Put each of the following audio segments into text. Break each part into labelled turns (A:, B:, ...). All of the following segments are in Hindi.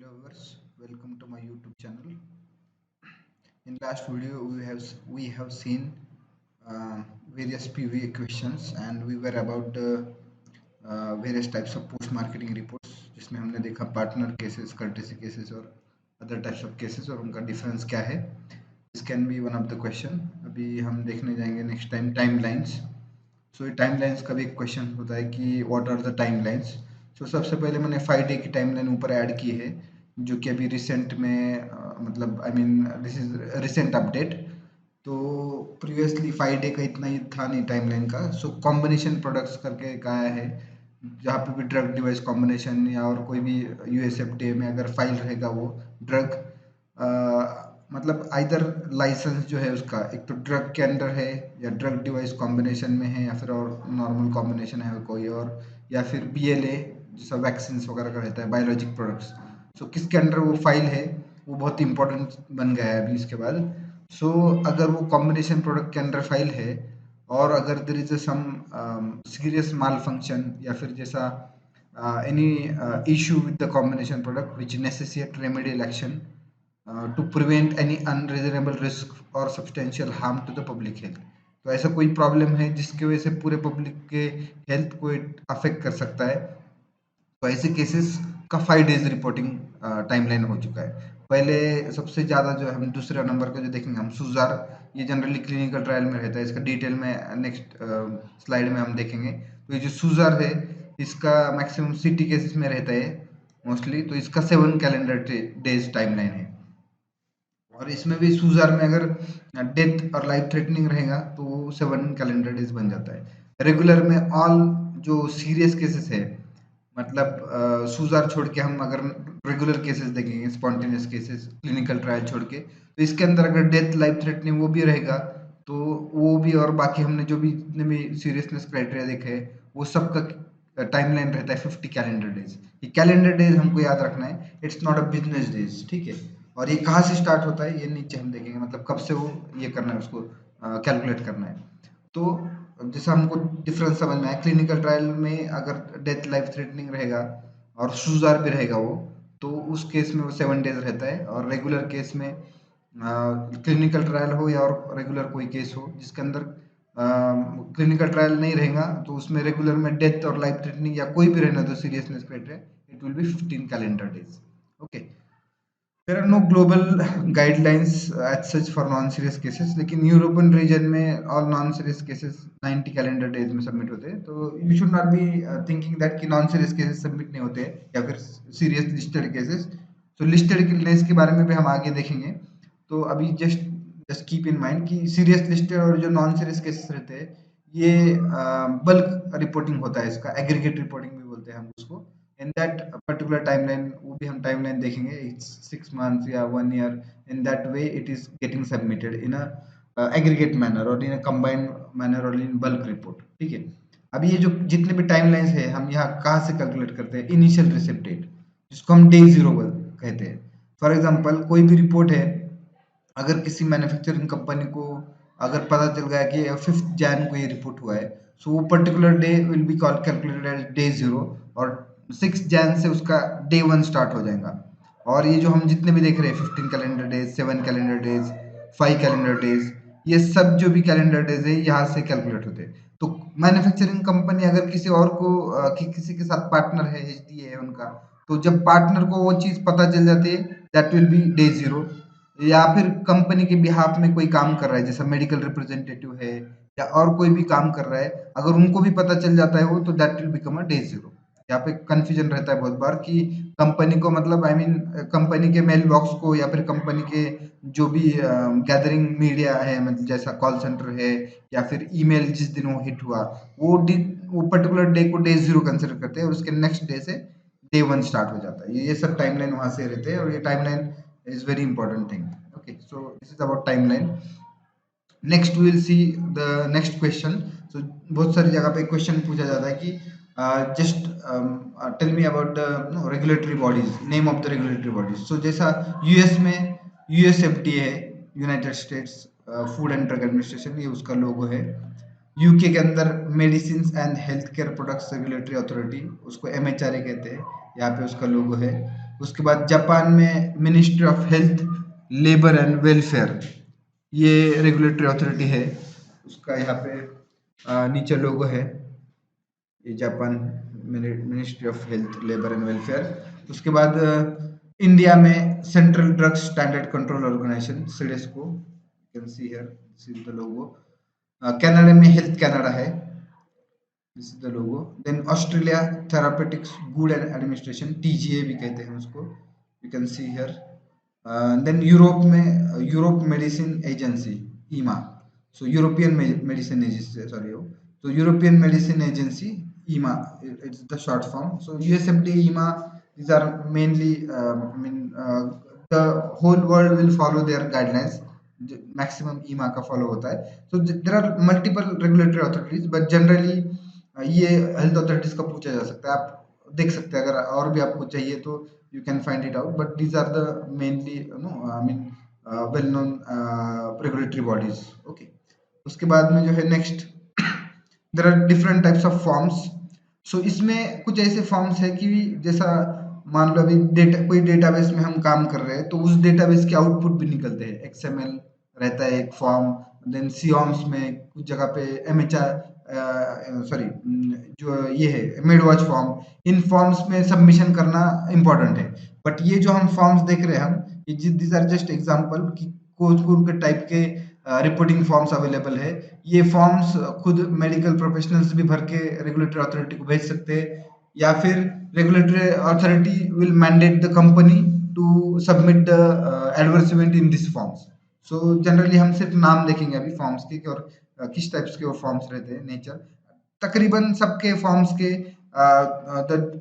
A: Hello viewers, welcome to my YouTube channel. In last video we have seen various PVA questions and we were about various types of post marketing reports जिसमें हमने देखा पार्टनर केसेस, कर्टेसी केसेस और अदर टाइप्स ऑफ केसेस और उनका डिफरेंस क्या है. This can be one of the question. अभी हम देखने जाएंगे नेक्स्ट टाइमलाइंस. सो ये टाइमलाइंस का भी एक क्वेश्चन होता है कि व्हाट आर द टाइमलाइंस. सो सबसे पहले मैंने 5 डे की टाइमलाइन ऊपर ऐड की है जो कि अभी रिसेंट में मतलब I mean this is recent update. तो प्रीवियसली 5 डे का इतना ही था नहीं टाइमलाइन का. सो कॉम्बिनेशन प्रोडक्ट्स करके एक आया है जहाँ पे भी ड्रग डिवाइस कॉम्बिनेशन या और कोई भी यूएसएफडीए में अगर फाइल रहेगा वो ड्रग मतलब आइदर लाइसेंस जो है उसका एक तो ड्रग के अंडर है या ड्रग डिवाइस कॉम्बिनेशन में है या फिर और नॉर्मल कॉम्बिनेशन है कोई और या फिर बीएलए जैसा वैक्सीन वगैरह का रहता है बायोलॉजिक प्रोडक्ट्स. सो किसके अंडर वो फाइल है वो बहुत इंपॉर्टेंट बन गया है अभी इसके बाद. सो अगर वो कॉम्बिनेशन प्रोडक्ट के अंडर फाइल है और अगर there is some serious malfunction या फिर जैसा any issue with the combination product which necessitate remedial action to prevent any unreasonable risk or substantial harm to the public health. तो ऐसा कोई प्रॉब्लम है जिसकी वजह से पूरे पब्लिक के हेल्थ को अफेक्ट कर सकता है. तो ऐसे केसेस का 5 डेज रिपोर्टिंग टाइमलाइन हो चुका है. पहले सबसे ज़्यादा जो हम दूसरे नंबर का जो देखेंगे हम सुजार. ये जनरली क्लिनिकल ट्रायल में रहता है. इसका डिटेल में नेक्स्ट स्लाइड में हम देखेंगे. तो ये जो सुजार है इसका मैक्सिमम सिटी केसेस में रहता है मोस्टली. तो इसका 7 कैलेंडर डेज टाइमलाइन है और इसमें भी सुजार में अगर डेथ और लाइफ थ्रेटनिंग रहेगा तो वो 7 कैलेंडर डेज बन जाता है. रेगुलर में ऑल जो सीरियस केसेस है मतलब सुजार छोड़ के हम अगर रेगुलर केसेस देखेंगे स्पॉन्टेनियस केसेस क्लिनिकल ट्रायल छोड़ के तो इसके अंदर अगर डेथ लाइफ थ्रेटनिंग वो भी रहेगा तो वो भी और बाकी हमने जो भी जितने भी सीरियसनेस क्राइटेरिया देखे हैं वो सब का टाइमलाइन रहता है 50 कैलेंडर डेज. ये कैलेंडर डेज हमको याद रखना है. It's not a business days. ठीक है. और ये कहाँ से स्टार्ट होता है ये नीचे हम देखेंगे मतलब कब से वो ये करना है उसको कैलकुलेट करना है. तो जैसा हमको डिफरेंस समझ में आया क्लिनिकल ट्रायल में अगर डेथ लाइफ थ्रेटनिंग रहेगा और सुजार भी रहेगा वो तो उस केस में वो 7 डेज रहता है. और रेगुलर केस में क्लिनिकल ट्रायल हो या और रेगुलर कोई केस हो जिसके अंदर क्लिनिकल ट्रायल नहीं रहेगा तो उसमें रेगुलर में डेथ और लाइफ थ्रेटनिंग या कोई भी रहना तो seriousness criteria it will B 15 calendar days. Okay. There are no global guidelines as such for non-serious cases, लेकिन यूरोपियन रीजन में all non-serious cases 90 calendar days में सबमिट होते हैं. तो you should not be thinking that कि नॉन-सीरियस केसेस सबमिट नहीं होते या फिर सीरियस लिस्टेड केसेस. तो लिस्टेड केसेस के बारे में भी हम आगे देखेंगे. तो अभी जस्ट कीप इन माइंड कि सीरियस लिस्टेड और जो नॉन-सीरियस केसेस रहते हैं ये बल्क रिपोर्टिंग होता है. इसका एग्रीगेट रिपोर्टिंग भी बोलते हैं हम उसको. इन दैट पर्टिकुलर टाइमलाइन वो भी हम टाइमलाइन देखेंगे. इट्स 6 months या 1 year. In that way it is getting submitted in a aggregate manner और इन अ कंबाइंड मैनर और इन बल्क रिपोर्ट. ठीक है. अभी ये जो जितने भी टाइमलाइंस है हम यहाँ कहाँ से कैलकुलेट करते हैं इनिशियल रिसिप्ट डेट जिसको हम डे 0 कहते हैं. फॉर एग्जाम्पल कोई भी रिपोर्ट है अगर किसी मैन्युफैक्चरिंग कंपनी को अगर पता चल गया कि 5 जैन को ये रिपोर्ट हुआ है सो वो particular day will be call calculated as day 0 और 6 जैन से उसका डे 1 स्टार्ट हो जाएगा. और ये जो हम जितने भी देख रहे हैं 15 calendar days 7 calendar days 5 calendar days ये सब जो भी कैलेंडर डेज है यहाँ से कैलकुलेट होते हैं. तो मैन्युफैक्चरिंग कंपनी अगर किसी और को किसी के साथ पार्टनर है एचडीए है उनका तो जब पार्टनर को वो चीज़ पता चल जाती है दैट विल बी डे 0. या फिर कंपनी के बिहाफ में कोई काम कर रहा है जैसा मेडिकल रिप्रेजेंटेटिव है या और कोई भी काम कर रहा है अगर उनको भी पता चल जाता है वो तो that will become a day 0. यहाँ पे कंफ्यूजन रहता है बहुत बार कि कंपनी को मतलब आई मीन कंपनी के मेल बॉक्स को या फिर कंपनी के जो भी गैदरिंग मीडिया है मतलब जैसा कॉल सेंटर है या फिर ईमेल जिस दिन वो हिट हुआ वो पर्टिकुलर डे को डे 0 कंसिडर करते हैं और उसके नेक्स्ट डे से डे 1 स्टार्ट हो जाता है. ये सब टाइमलाइन वहां से रहते हैं और ये timeline is very important thing. Okay, so this is about timeline. Next we will see the next question. So बहुत सारी जगह पे क्वेश्चन पूछा जाता है कि just tell me about the regulatory bodies, name of the regulatory bodies. So जैसा यूएस में यूएसएफडीए है United states food and drug administration ये उसका लोगो है. यूके के अंदर medicine and health care products regulatory authority उसको एमएचआरए कहते हैं. यहाँ पे उसका लोगो है. उसके बाद जापान में ministry of health, labour and welfare, ये रेगुलेटरी अथॉरिटी है उसका। यहाँ पे नीचे लोगो है, ये Japan ministry of health, labour and welfare. उसके बाद इंडिया में central drugs standard control organisation, CDSCO, you can see here, this is the logo. Canada में हेल्थ कनाडा है, this is the logo. Then Australia therapeutics good and administration, TGA भी कहते हैं उसको, you can see here. Then Europe में Europe medicine agency, EMA, so European medicine agency, sorry, so European Medicine Agency, EMA, it's the short form. So USFDA, EMA, these are mainly, the whole world will follow their guidelines. Maximum EMA का follow होता है. So there are multiple regulatory authorities, but generally ये health authorities का पूछा जा सकता है. आप देख सकते हैं, अगर और भी आपको चाहिए तो you can find it out. But these are the mainly, well known regulatory bodies. Okay. उसके बाद में जो है next, there are different types of forms. So इसमें कुछ ऐसे फॉर्म्स है कि जैसा मान लो अभी डेटा, कोई डेटाबेस में हम काम कर रहे हैं तो उस डेटाबेस के आउटपुट भी निकलते हैं। एक्सएमएल रहता है एक फॉर्म, देन सीओम्स में कुछ जगह पे एमएचआर, सॉरी, जो ये है मेडवाच फॉर्म, इन फॉर्म्स में सबमिशन करना इंपॉर्टेंट है। बट ये जो हम फॉर्म्स देख रहे हैं हम, दीज आर जस्ट एग्जाम्पल कि कौन के टाइप के रिपोर्टिंग फॉर्म्स अवेलेबल है। ये फॉर्म्स खुद मेडिकल प्रोफेशनल्स भी भर के रेगुलेटरी अथॉरिटी को भेज सकते हैं, या फिर regulatory authority will mandate the company to submit the adverse event in this forms. So generally हम सिर्फ नाम देखेंगे अभी फॉर्म्स के, और किस टाइप्स के वो फॉर्म्स रहते हैं, नेचर। तकरीबन सबके फॉर्म्स के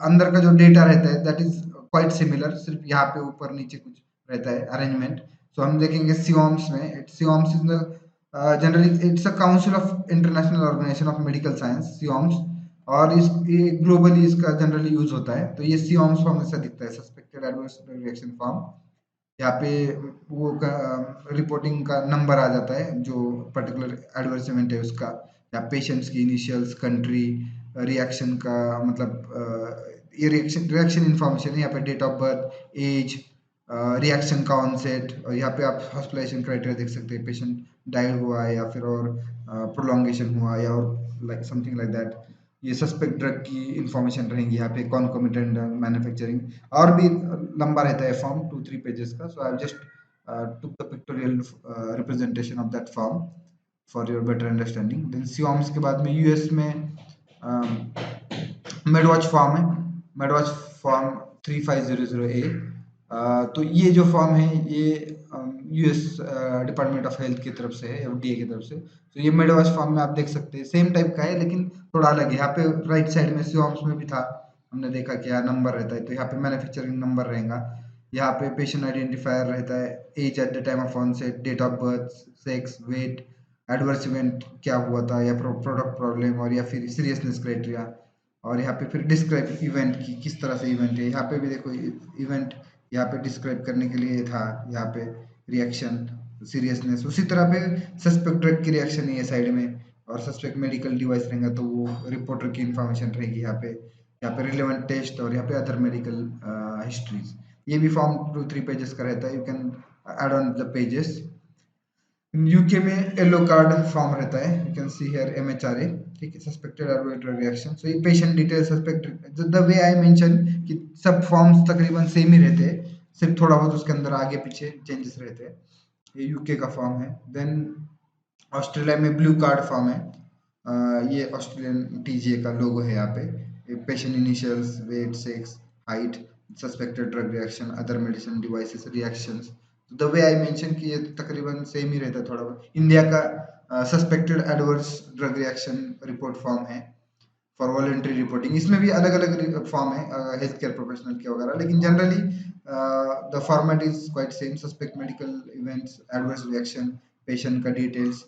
A: अंदर का जो डेटा रहता है दैट इज क्वाइट सिमिलर, सिर्फ यहाँ पे ऊपर नीचे कुछ रहता है अरेंजमेंट। सो हम देखेंगे सीओम्स में, CIOMS is the generally it's a council of international organisation of medical science, CIOMS, और इस ये ग्लोबली इसका जनरली यूज होता है। तो ये सीओम्स फॉर्म ऐसा दिखता है, सस्पेक्टेड एडवर्स रिएक्शन फॉर्म। यहाँ पे वो रिपोर्टिंग का नंबर आ जाता है, जो पर्टिकुलर एडवर्स इवेंट है उसका, या पेशेंट्स की इनिशियल्स, कंट्री, रिएक्शन का मतलब ये रिएक्शन इंफॉर्मेशन है। यहाँ पे date of birth, age, reaction का ऑनसेट, और यहाँ पे आप हॉस्पिटलाइजेशन क्राइटेरिया देख सकते हैं, पेशेंट डाइड हुआ है या फिर और प्रोलॉन्गेशन हुआ या और लाइक समथिंग लाइक दैट। ये सस्पेक्ट ड्रग की इंफॉर्मेशन रहेंगी यहाँ पे, कॉन्कोमिटेंट मैन्युफैक्चरिंग, और भी लंबा रहता है फॉर्म, 2-3 पेजेस का। So I just took the pictorial representation of that form for your better understanding. Then COMS के बाद में यूएस में मेडवॉच फॉर्म है, मेडवॉच फॉर्म 3500A। तो ये जो फॉर्म है ये यूएस डिपार्टमेंट ऑफ हेल्थ की तरफ से है, एफडीए की तरफ से। तो ये मेडवॉच फॉर्म में आप देख सकते हैं सेम टाइप का है, लेकिन थोड़ा अलग है। यहाँ पे राइट साइड में सीओम्स में भी था, हमने देखा कि यहाँ नंबर रहता है, तो यहाँ पे मैन्युफैक्चरिंग नंबर रहेगा। यहाँ पे पेशेंट आइडेंटिफायर रहता है, age at the time of onset, date of birth, sex, weight, adverse event क्या हुआ था, या प्रोडक्ट प्रॉब्लम, और या फिर सीरियसनेस क्राइटेरिया। और यहाँ पे फिर डिस्क्राइब इवेंट की, किस तरह से इवेंट है। यहाँ पे भी देखो इवेंट यहाँ पे डिस्क्राइब करने के लिए था, यहाँ पे रिएक्शन, सीरियसनेस। उसी तरह पे सस्पेक्ट ड्रग की रिएक्शन है ये साइड में, और सस्पेक्ट मेडिकल डिवाइस रहेगा तो वो रिपोर्टर की इंफॉर्मेशन रहेगी यहाँ पे। यहाँ पे रिलेवेंट टेस्ट, और यहाँ पे अदर मेडिकल हिस्ट्रीज। ये भी फॉर्म 2-3 पेजेस का रहता है, you can add on the pages. UK में येलो कार्ड फॉर्म रहता है, you can see here MHRA, ठीक है, सस्पेक्टेड आर्बिट्रेरी रिएक्शन। सो ये patient detail, suspect, the way I mention कि सब फॉर्म्स तकरीबन सेम ही रहते हैं, सिर्फ थोड़ा बहुत उसके अंदर आगे पीछे चेंजेस रहते हैं। ये यूके का फॉर्म है। देन ऑस्ट्रेलिया में ब्लू कार्ड फॉर्म है, ये ऑस्ट्रेलियन टीजीए का लोगो है यहाँ पे। Patient initials, weight, sex, height, suspected drug reaction, other medicine devices reactions. The way I mention कि ये तकरीबन सेम ही रहता है थोड़ा बहुत। इंडिया का suspected adverse drug reaction report form है फॉर वॉलंटरी रिपोर्टिंग। इसमें भी अलग अलग फॉर्म है हेल्थ केयर प्रोफेशनल के वगैरह, लेकिन generally the format is quite same, suspect medical events, adverse reaction, patient का डिटेल्स।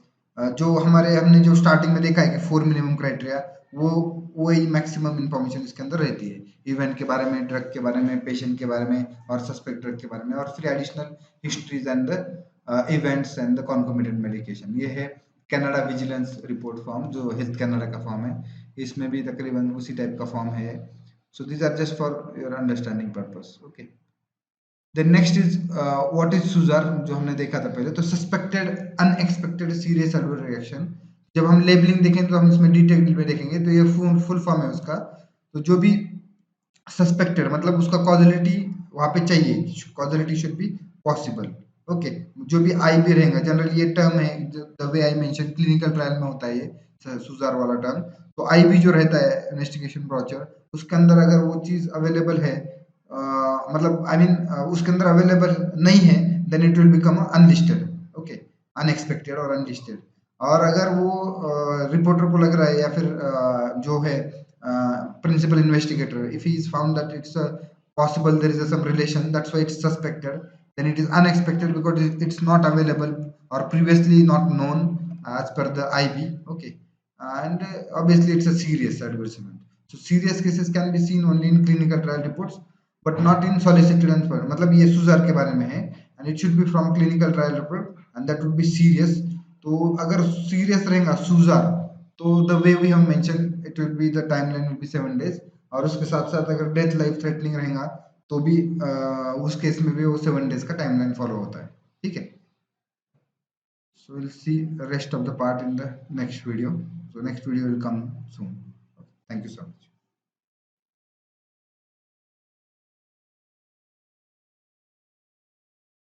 A: जो हमने जो स्टार्टिंग में देखा है कि 4 मिनिमम क्राइटेरिया, वो वही मैक्सिमम इंफॉर्मेशन इसके अंदर रहती है, इवेंट के बारे में, ड्रग के बारे में, पेशेंट के बारे में, और सस्पेक्ट ड्रग के बारे में, और फिर additional histories and the events and the concomitant medication. ये है कनाडा विजिलेंस रिपोर्ट फॉर्म, जो हेल्थ कनाडा का फॉर्म है। इसमें भी तकरीबन उसी टाइप का फॉर्म है। So these are just for your understanding purpose. Okay. Then next is what is SUSAR, जो हमने देखा था पहले। तो suspected unexpected serious adverse reaction, जब हम लेबलिंग देखें तो हम इसमें डिटेल में देखेंगे, तो ये फुल फॉर्म है उसका। तो जो भी सस्पेक्टेड मतलब उसका कॉजलिटी वहां पे चाहिए, causality should be possible. Okay, जो भी आई भी रहेगा, जनरली ये टर्म है the way I mention clinical trial में होता है ये सुजार वाला टर्म। तो आई भी जो रहता है इन्वेस्टिगेशन ब्रोचर, उसके अंदर अगर वो चीज अवेलेबल है, मतलब आई मीन उसके अंदर अवेलेबल नहीं है, then it will become unlisted. Okay, unexpected और अनलिस्टेड। और अगर वो रिपोर्टर को लग रहा है, या फिर जो है principal investigator, if he is found that it's possible there is some relation, that's why it's suspected, then it is unexpected because it's not available or previously not known as per the IB. Okay, and obviously it's a serious adverse event. So serious cases can be seen only in clinical trial reports but not in solicited and foreign. मतलब ये सुजार के बारे में है, and it should be from clinical trial report and that would be serious. तो अगर serious रहेगा सुजार, तो the way we have mention it will be the timeline will be 7 days। और उसके साथ साथ अगर डेथ लाइफ थ्रेटनिंग रहेगा तो भी उस केस में भी वो 7 days का टाइमलाइन फॉलो होता है। ठीक है, so we'll see the rest of the part in the next video. So next video will come soon. Okay, thank you so much.